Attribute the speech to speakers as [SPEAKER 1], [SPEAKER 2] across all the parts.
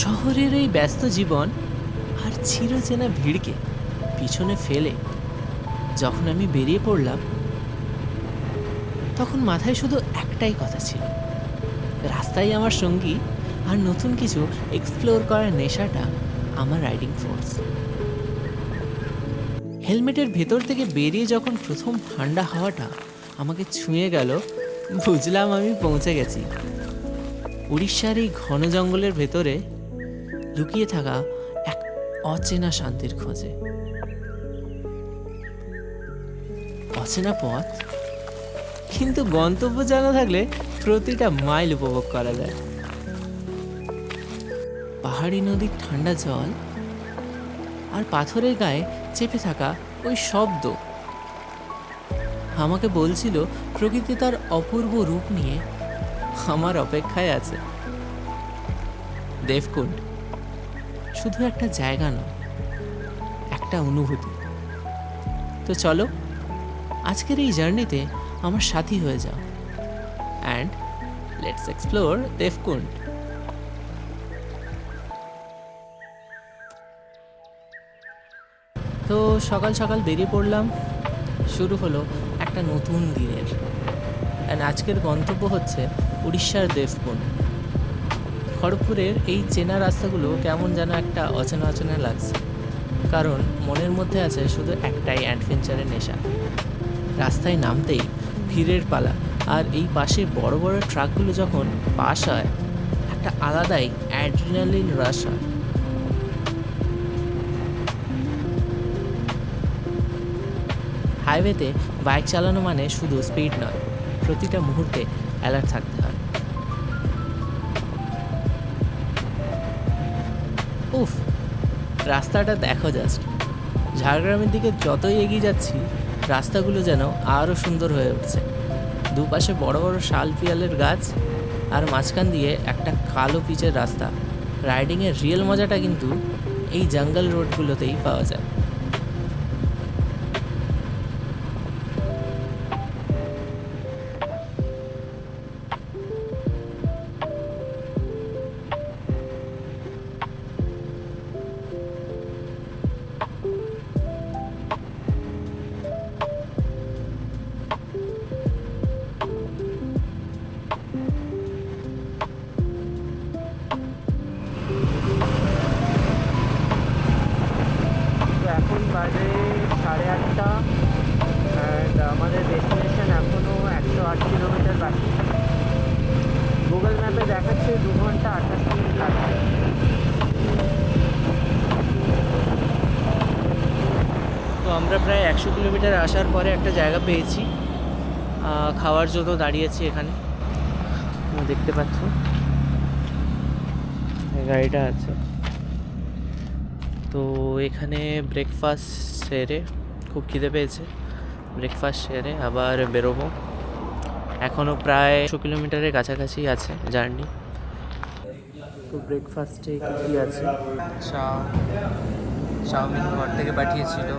[SPEAKER 1] শহরের এই ব্যস্ত জীবন আর চিরচেনা ভিড়কে পিছনে ফেলে যখন আমি বেরিয়ে পড়লাম, তখন মাথায় শুধু একটাই কথা ছিল, রাস্তায় আমার সঙ্গী আর নতুন কিছু এক্সপ্লোর করার নেশাটা আমার রাইডিং ফোর্স। হেলমেটের ভেতর থেকে বেরিয়ে যখন প্রথম ঠান্ডা হাওয়াটা আমাকে ছুঁয়ে গেল, বুঝলাম আমি পৌঁছে গেছি উড়িষ্যার এই ঘন জঙ্গলের ভেতরে লুকিয়ে থাকা এক অচেনা শান্তির খোঁজে। অচেনা পথ, কিন্তু গন্তব্য জানা থাকলে প্রতিটা মাইল উপভোগ করা যায়। পাহাড়ি নদীর ঠান্ডা জল আর পাথরের গায়ে চেপে থাকা ওই শব্দ আমাকে বলছিল প্রকৃতি তার অপূর্ব রূপ নিয়ে আমার অপেক্ষায় আছে। দেবকুণ্ড শুধু একটা জায়গা নয়, একটা অনুভূতি। তো চলো আজকের এই জার্নিতে আমার সাথী হয়ে যাও, অ্যান্ড লেটস এক্সপ্লোর দেবকুণ্ড। তো সকাল সকাল বেরিয়ে পড়লাম, শুরু হলো একটা নতুন দিনের। অ্যান্ড আজকের গন্তব্য হচ্ছে উড়িষ্যার দেবকুণ্ড। খড়গপুরের এই চেনা রাস্তাগুলো কেমন যেন একটা অচেনা অচেনা লাগছে, কারণ মনের মধ্যে আছে শুধু একটাই অ্যাডভেঞ্চারের নেশা। রাস্তায় নামতেই ভিড়ের পালা, আর এই পাশে বড় বড় ট্রাকগুলো যখন পাস হয়, একটা আলাদাই অ্যাড্রিনালিন রাশ হয়। হাইওয়েতে বাইক চালানো মানে শুধু স্পিড নয়, প্রতিটা মুহূর্তে অ্যালার্ট থাকতে হয়। উফ, রাস্তাটা দেখো জাস্ট। ঝাড়গ্রামের দিকে যতই এগিয়ে যাচ্ছি, রাস্তাগুলো যেন আরও সুন্দর হয়ে উঠছে। দুপাশে বড় বড় শাল পিয়ালের গাছ, আর মাঝখান দিয়ে একটা কালো পিচের রাস্তা। রাইডিংয়ের রিয়েল মজাটা কিন্তু এই জঙ্গল রোডগুলোতেই পাওয়া যায়। এখন বাজে 8:30, অ্যান্ড আমাদের ডেস্টিনেশন এখনও 108 কিলোমিটার বাকি। গুগল ম্যাপে দেখাচ্ছে 2 ঘন্টা 28 মিনিট লাগছে। তো আমরা প্রায় 100 কিলোমিটার আসার পরে একটা জায়গা পেয়েছি, খাওয়ার জন্য দাঁড়িয়েছি এখানে। দেখতে পাচ্ছ গাড়িটা আছে। তো এখানে ব্রেকফাস্ট সেরে, খুব খিদে পেয়েছে, ব্রেকফাস্ট সেরে আবার বেরোবো। এখনও প্রায় 100 কিলোমিটারের কাছাকাছি আছে জার্নি। তো ব্রেকফাস্টে কী কী আছে? চাউমিন ঘর থেকে পাঠিয়েছিল,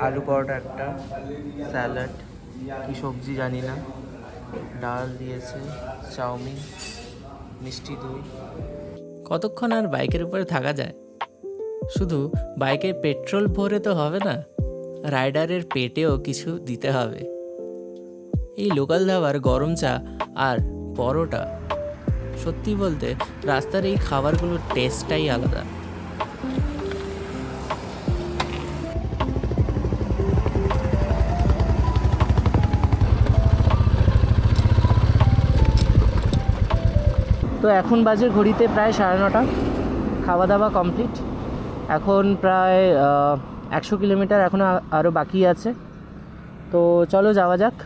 [SPEAKER 1] আলু পরোটা একটা, স্যালাড, কি সবজি জানি না, ডাল দিয়েছে, চাউমিন, মিষ্টি দই। কতক্ষণ আর বাইকের উপরে থাকা যায়? শুধু বাইকে পেট্রোল ভরে তো হবে না, রাইডারের পেটেও কিছু দিতে হবে। এই লোকাল ধাবার গরম চা আর পরোটা, সত্যি বলতে রাস্তার এই খাবারগুলোর টেস্টটাই আলাদা। তো এখন বাজে ঘড়িতে প্রায় 9:30, খাওয়া দাওয়া কমপ্লিট। এখন প্রায় 100 কিলোমিটার এখনও আরও বাকি আছে। তো চলো যাওয়া যাক।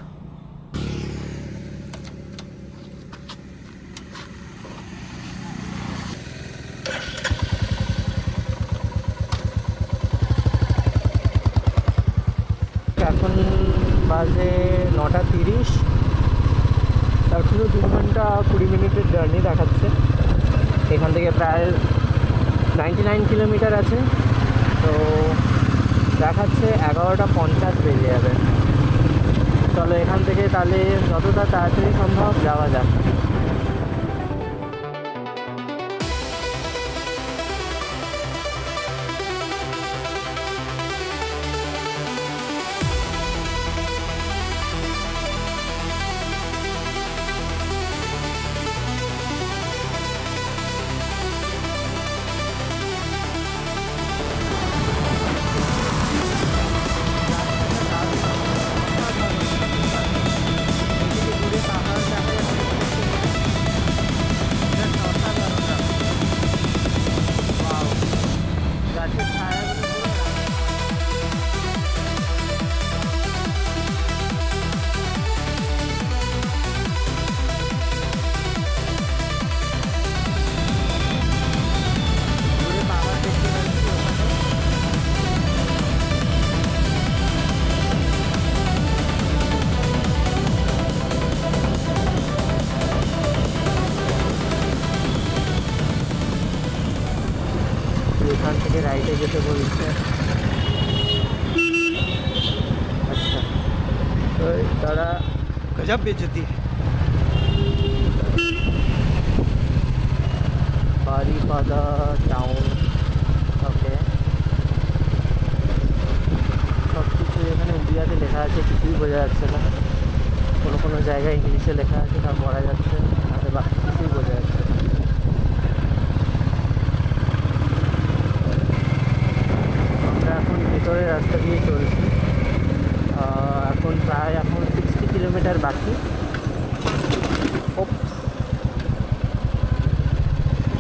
[SPEAKER 1] এখন বাজে 9:30, এখনও 2 ঘন্টা 20 মিনিটের জার্নি দেখাচ্ছে। এখান থেকে প্রায় 99 কিলোমিটার আছে। তো দেখাচ্ছে 11:50 বেজে যাবে। চলো এখান থেকে তাহলে যতটা তাড়াতাড়ি সম্ভব যাওয়া যাক। এখান থেকে রাইটে যেতে বলছে। আচ্ছা, তো তারা
[SPEAKER 2] गजब बेइज्जती है।
[SPEAKER 1] বারিপাদা টাউন। ওকে, সব কিছু এখানে উড়িয়াতে লেখা আছে, কিছুই বোঝা যাচ্ছে না। কোনো কোনো জায়গায় ইংলিশে লেখা আছে, তা পড়া যাচ্ছে, আর বাকি কিছুই বোঝা যাচ্ছে না। আমরা এখন ভিতরের রাস্তা দিয়ে চলছি। এখন প্রায় 60 কিলোমিটার বাকি।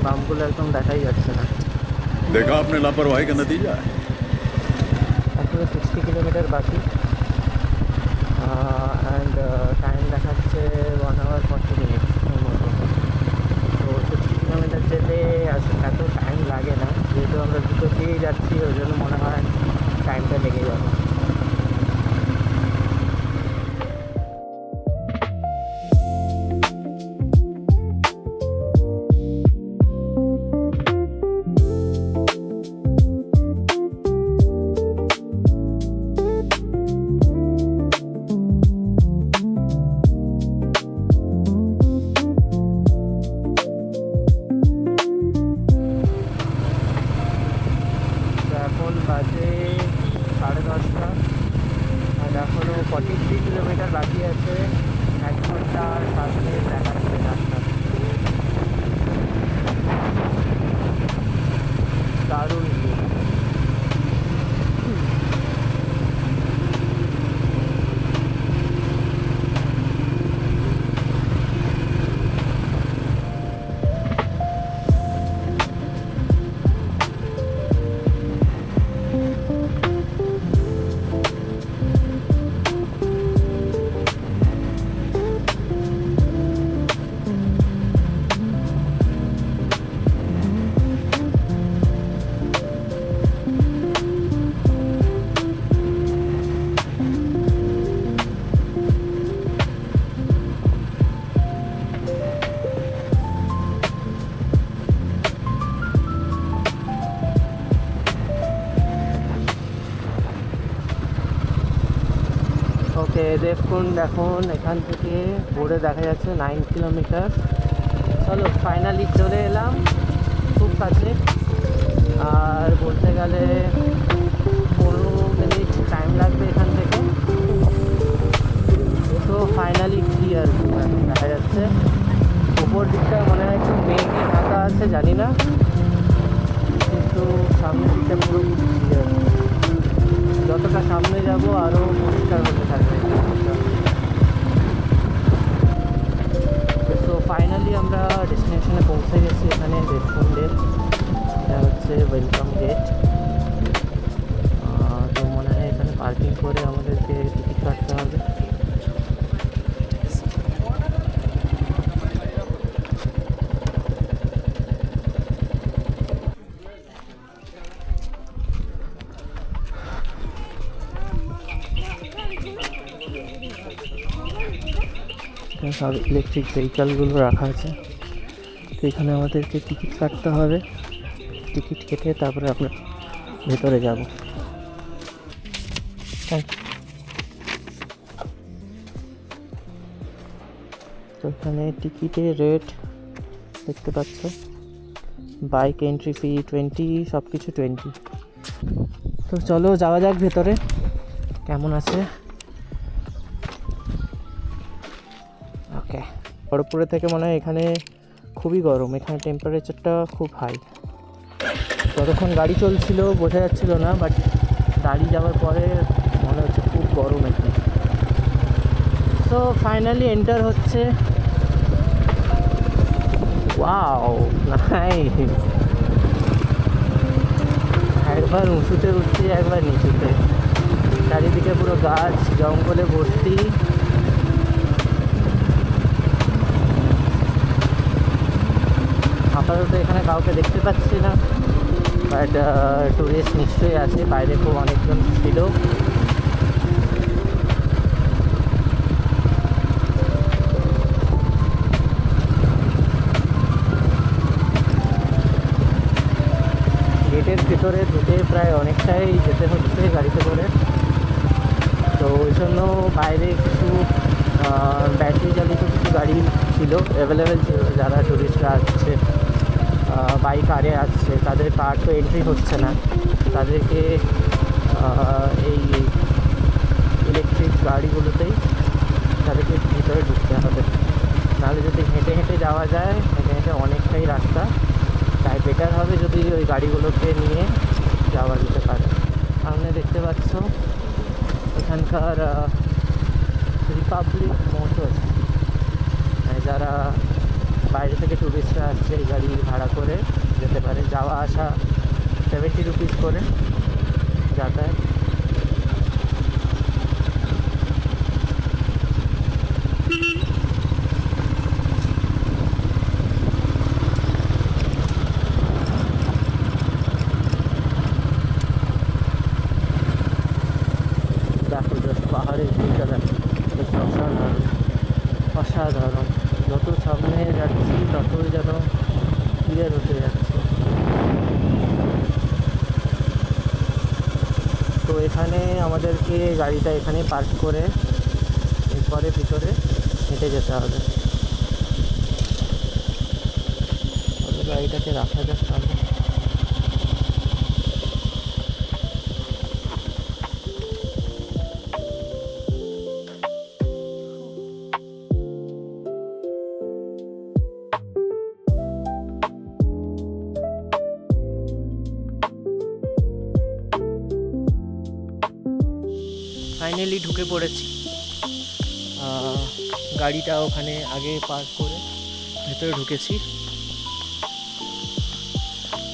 [SPEAKER 1] বামগুলো একদম দেখাই যাচ্ছে না।
[SPEAKER 3] देखा आपने लापरवाही का नतीजा है।
[SPEAKER 1] এখনো 60 কিলোমিটার বাকি। অ্যান্ড টাইম দেখাচ্ছে 1 hour 40 minutes মতো। তো 60 কিলোমিটার যেতে এত টাইম লাগে না, যেহেতু আমরা দুটো দিয়েই যাচ্ছি, ওই জন্য মনে হয় টাইমটা লেগে যাবে। এখন বাজে 10:30, আর এখনও 43 কিলোমিটার বাকি আছে। 1 ঘন্টা আর 7 মিনিট দেখাচ্ছে রাস্তা। দারুণ view। ওকে, দেবকুন্ড এখন এখান থেকে বোর্ডে দেখা যাচ্ছে 9 কিলোমিটার। চলো, ফাইনালি চলে এলাম খুব কাছে। আর বলতে গেলে 15 মিনিট টাইম লাগবে এখান থেকে। তো ফাইনালি ক্লিয়ার এখন দেখা যাচ্ছে। উপর দিকটা মনে হয় একটু মেঘে ঢাকা আছে, জানি না, কিন্তু সামনের দিকটা পুরো ক্লিয়ার। যতটা সামনে যাব আরও পরিষ্কার হতে থাকবে। তো ফাইনালি আমরা ডেস্টিনেশনে পৌঁছে গেছি। এখানে দেবকুন্ডের এটা হচ্ছে ওয়েলকাম গেট। তো মনে হয় এখানে পার্কিং করে আমাদেরকে টিকিট কাটতে হবে। সব ইলেকট্রিক ভেহিকালগুলো রাখা আছে। তো এখানে আমাদেরকে টিকিট কাটতে হবে। টিকিট কেটে তারপরে আমরা ভেতরে যাব। তো এখানে টিকিটের রেট দেখতে পাচ্ছ। বাইক এন্ট্রি ফি 20, সব কিছু 20। তো চলো যাওয়া যাক ভেতরে, কেমন আছে। ওকে, খড়গপুরে থেকে মনে হয় এখানে খুবই গরম। এখানে টেম্পারেচারটা খুব হাই। যতক্ষণ গাড়ি চলছিল বোঝা যাচ্ছিল না, বাট গাড়ি যাওয়ার পরে মনে হচ্ছে খুব গরম এখানে। তো ফাইনালি এন্টার হচ্ছে। Wow, nice. একবার উঁচুতে উঠছি, একবার নিচুতে। চারিদিকে পুরো গাছ জঙ্গলে ভর্তি। আপাতত এখানে কাউকে দেখতে পাচ্ছি না, বাট টুরিস্ট নিশ্চয়ই আছে। বাইরে খুব অনেকজন ছিল। গেটের ভেতরে ঢুকে প্রায় অনেকটাই যেতে হচ্ছে গাড়িতে করে। তো ওই জন্য বাইরে কিছু ব্যাটারি চালিত কিছু গাড়ি ছিল, অ্যাভেলেবেল ছিল। যারা টুরিস্টরা আসছে, বাই কারে আসছে, তাদের কার তো এন্ট্রি হচ্ছে না, তাদেরকে এই ইলেকট্রিক গাড়িগুলোতেই তাদেরকে ভিতরে ঢুকতে হবে। নাহলে যদি হেঁটে হেঁটে যাওয়া যায়, হেঁটে হেঁটে অনেকটাই রাস্তা, তাই বেটার হবে যদি ওই গাড়িগুলোকে নিয়ে যাওয়া যেতে পারে। সামনে দেখতে পাচ্ছ এখানকার রিপাবলিক মোটরস, যারা বাইরে থেকে টুরিস্টরা আসছে এই গাড়ি ভাড়া করে যেতে পারে। যাওয়া আসা 70 রুপিস করে যাতায়াত। দেখো জাস্ট পাহাড়ের ভিউটা দেখো, জাস্ট অসাধারণ অসাধারণ। যত সামনে যাচ্ছি ততই যেন ক্লিয়ার হতে যাচ্ছে। তো এখানে আমাদেরকে গাড়িটা এখানে পার্ক করে এরপরে ভিতরে হেঁটে যেতে হবে। গাড়িটাকে রাখা যাক তাহলে। ফাইনালি ঢুকে পড়েছি। গাড়িটা ওখানে আগে পার্ক করে ভেতরে ঢুকেছি।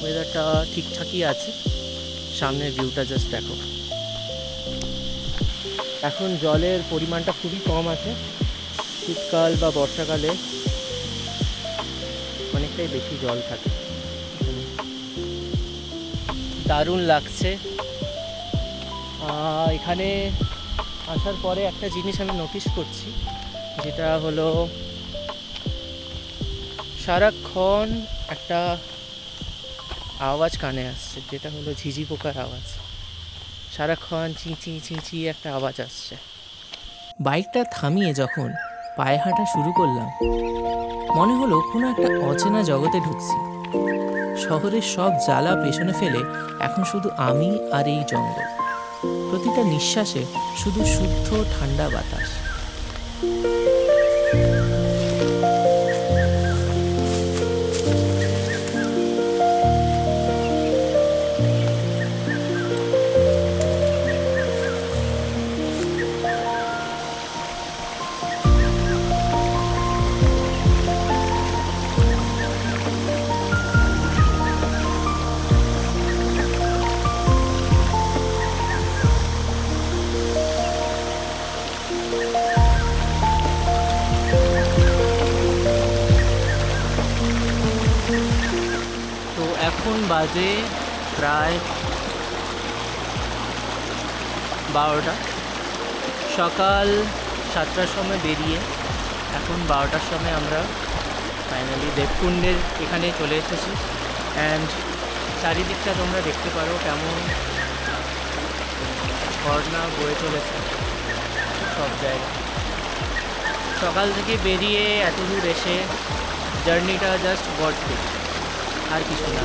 [SPEAKER 1] ওয়েদারটা ঠিকঠাকই আছে, সামনের ভিউটা জাস্ট দেখো। এখন জলের পরিমাণটা খুবই কম আছে, শীতকাল বা বর্ষাকালে অনেকটাই বেশি জল থাকে। দারুণ লাগছে। এখানে আসার পরে একটা জিনিস আমি নোটিস করছি, যেটা হলো সারাক্ষণ একটা আওয়াজ কানে আসছে, যেটা হলো ঝিঝি পোকার আওয়াজ। সারাক্ষণ চি চি চি চি একটা আওয়াজ আসছে। বাইকটা থামিয়ে যখন পায়ে হাঁটা শুরু করলাম, মনে হলো কোনো একটা অচেনা জগতে ঢুকছি। শহরের সব জ্বালা পেছনে ফেলে এখন শুধু আমি আর এই জঙ্গল। প্রতিটা নিঃশ্বাসে শুধু শুদ্ধ ঠান্ডা বাতাস। এখন বাজে প্রায় 12টা। সকাল 7টার সময় বেরিয়ে এখন 12টার সময় আমরা ফাইনালি দেবকুণ্ডের এখানে চলে এসেছি। অ্যান্ড চারিদিকটা তোমরা দেখতে পারো কেমন ঝর্ণা বয়ে চলেছে সব জায়গায়। সকাল থেকে বেরিয়ে এত দূর এসে জার্নিটা জাস্ট বড্ড, আর কিছু না।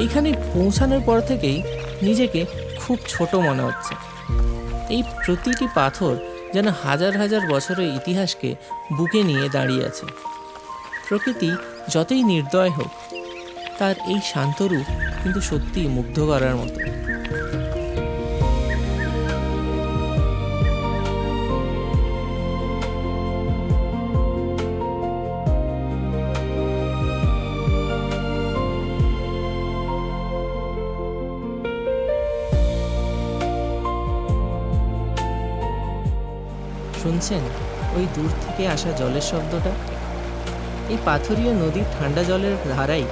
[SPEAKER 1] এইখানে পৌঁছানোর পর থেকেই নিজেকে খুব ছোট মনে হচ্ছে। এই প্রতিটি পাথর যেন হাজার হাজার বছরের ইতিহাসকে বুকে নিয়ে দাঁড়িয়ে আছে। প্রকৃতি যতই নির্দয় হোক, তার এই শান্ত রূপ কিন্তু সত্যিই মুগ্ধ করার মতো। শুনছেন ওই দূর থেকে আসা জলের শব্দটা? এই পাথুরিয়া নদীর ঠান্ডা জলের ধারাই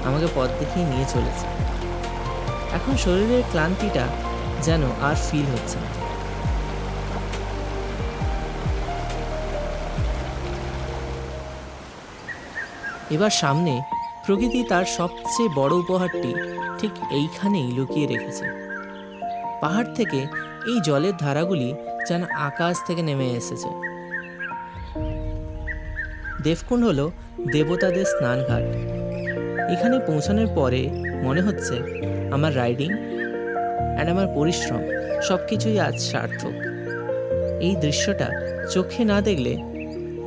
[SPEAKER 1] আমাকে পথ দেখিয়ে নিয়ে চলেছে। এখন শরীরের ক্লান্তিটা যেন আর ফিল হচ্ছে না। এবার সামনে
[SPEAKER 4] প্রকৃতি তার সবচেয়ে বড় উপহারটি ঠিক এইখানেই লুকিয়ে রেখেছে। পাহাড় থেকে এই জলের ধারাগুলি যেন আকাশ থেকে নেমে এসেছে। দেবকুণ্ড হলো দেবতাদের স্নানঘাট। এখানে পৌঁছানোর পরে মনে হচ্ছে আমার রাইডিং অ্যান্ড আমার পরিশ্রম সব কিছুই আজ সার্থক। এই দৃশ্যটা চোখে না দেখলে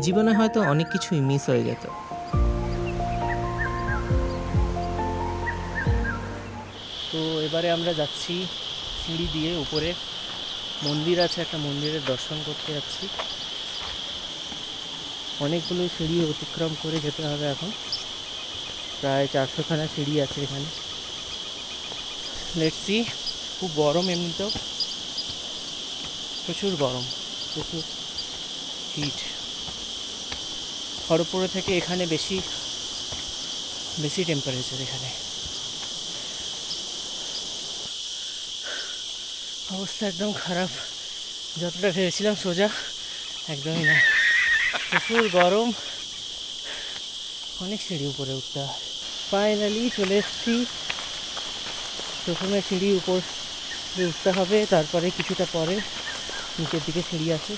[SPEAKER 4] জীবনে হয়তো অনেক কিছুই মিস হয়ে যেত। তো এবারে আমরা যাচ্ছি সিঁড়ি দিয়ে উপরে। মন্দির আছে, একটা মন্দিরের দর্শন করতে যাচ্ছি। অনেকগুলো সিঁড়ি অতিক্রম করে যেতে হবে এখন। প্রায় 400খানা সিঁড়ি আছে এখানে। Let's see. খুব গরম, এমনিতেও প্রচুর গরম, প্রচুর হিট। খড়গপুর থেকে এখানে বেশি টেম্পারেচার এখানে। অবস্থা একদম খারাপ। যতটা ভেবেছিলাম সোজা, একদমই না। প্রচুর গরম, অনেক সিঁড়ি উপরে উঠতে হয়। ফাইনালি চলে এসেছি। প্রথমে সিঁড়ি উপর উঠতে হবে, তারপরে কিছুটা পরে নিচের দিকে সিঁড়ি আছে।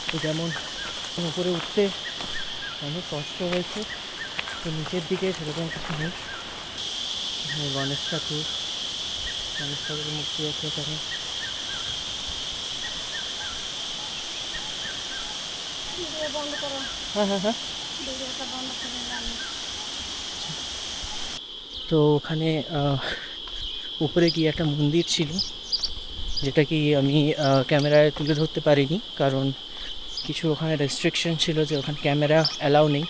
[SPEAKER 4] তো যেমন উপরে উঠতে অনেক কষ্ট হয়েছে, তো নিচের দিকে সেরকম কিছু নেই। গণেশ ঠাকুরের মূর্তি আছে এখানে। হ্যাঁ। তো ওখানে উপরে গিয়ে একটা মন্দির ছিল, যেটা কি আমি ক্যামেরায় তুলে ধরতে পারিনি, কারণ কিছু ওখানে রেস্ট্রিকশন ছিল যে ওখানে ক্যামেরা অ্যালাউ নেই,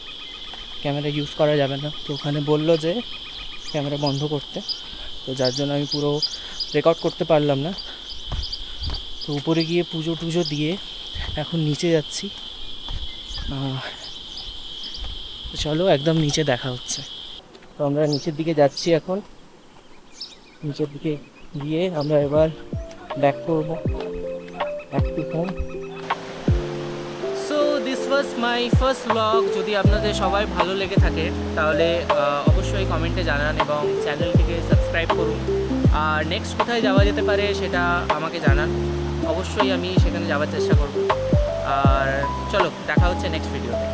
[SPEAKER 4] ক্যামেরা ইউজ করা যাবে না। তো ওখানে বললো যে ক্যামেরা বন্ধ করতে, তো যার জন্য আমি পুরো রেকর্ড করতে পারলাম না। তো উপরে গিয়ে পুজো টুজো দিয়ে এখন নিচে যাচ্ছি। চলো একদম নিচে দেখা হচ্ছে। তো আমরা নিচের দিকে যাচ্ছি এখন। নিচের দিকে গিয়ে আমরা এবার ব্যাক করবো, back to home. So this was my first blog. যদি আপনাদের সবাই ভালো লেগে থাকে তাহলে অবশ্যই কমেন্টে জানান এবং চ্যানেলটিকে সাবস্ক্রাইব করুন। আর নেক্সট কোথায় যাওয়া যেতে পারে সেটা আমাকে জানান, অবশ্যই আমি সেখানে যাওয়ার চেষ্টা করব। আর চলো দেখা হচ্ছে নেক্সট ভিডিওতে।